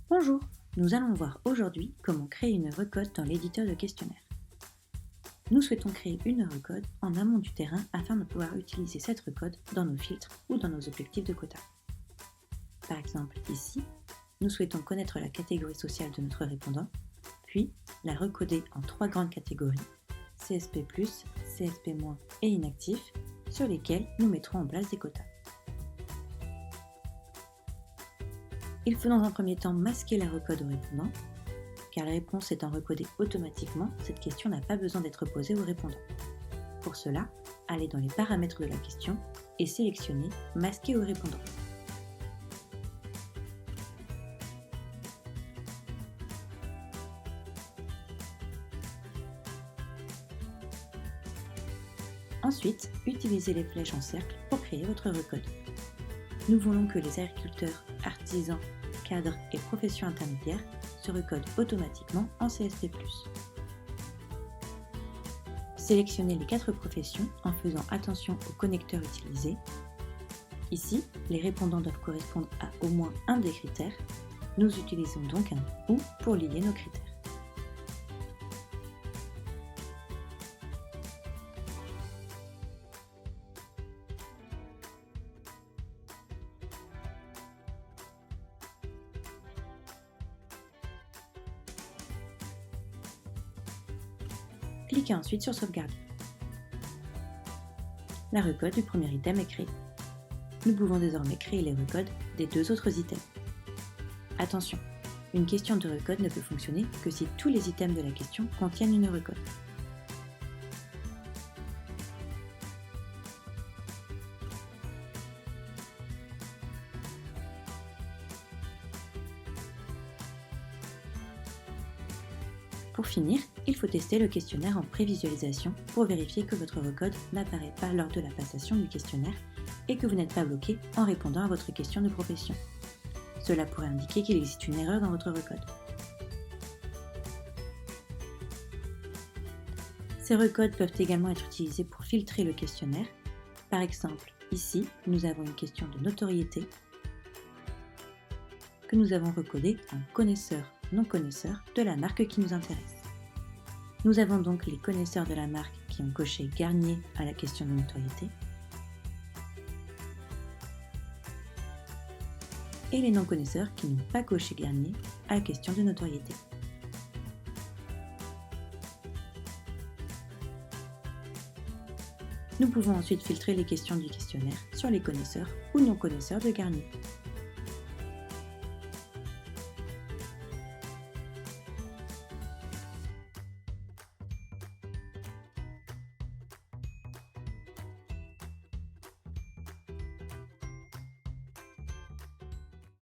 Bonjour, nous allons voir aujourd'hui comment créer une recode dans l'éditeur de questionnaire. Nous souhaitons créer une recode en amont du terrain afin de pouvoir utiliser cette recode dans nos filtres ou dans nos objectifs de quota. Par exemple, ici, nous souhaitons connaître la catégorie sociale de notre répondant, puis la recoder en 3 grandes catégories, CSP+, CSP- et inactif, sur lesquels nous mettrons en place des quotas. Il faut dans un premier temps masquer la recode au répondant, car la réponse étant recodée automatiquement, cette question n'a pas besoin d'être posée au répondant. Pour cela, allez dans les paramètres de la question et sélectionnez Masquer au répondant. Ensuite, utilisez les flèches en cercle pour créer votre recode. Nous voulons que les agriculteurs, artisans, cadres et professions intermédiaires se recodent automatiquement en CSP+. Sélectionnez les 4 professions en faisant attention aux connecteurs utilisés. Ici, les répondants doivent correspondre à au moins un des critères. Nous utilisons donc un « ou » pour lier nos critères. Cliquez ensuite sur Sauvegarder. La recode du premier item est créée. Nous pouvons désormais créer les recodes des 2 autres items. Attention, une question de recode ne peut fonctionner que si tous les items de la question contiennent une recode. Pour finir, il faut tester le questionnaire en prévisualisation pour vérifier que votre recode n'apparaît pas lors de la passation du questionnaire et que vous n'êtes pas bloqué en répondant à votre question de profession. Cela pourrait indiquer qu'il existe une erreur dans votre recode. Ces recodes peuvent également être utilisés pour filtrer le questionnaire. Par exemple, ici, nous avons une question de notoriété que nous avons recodée en connaisseur-non connaisseur de la marque qui nous intéresse. Nous avons donc les connaisseurs de la marque qui ont coché Garnier à la question de notoriété et les non-connaisseurs qui n'ont pas coché Garnier à la question de notoriété. Nous pouvons ensuite filtrer les questions du questionnaire sur les connaisseurs ou non connaisseurs de Garnier.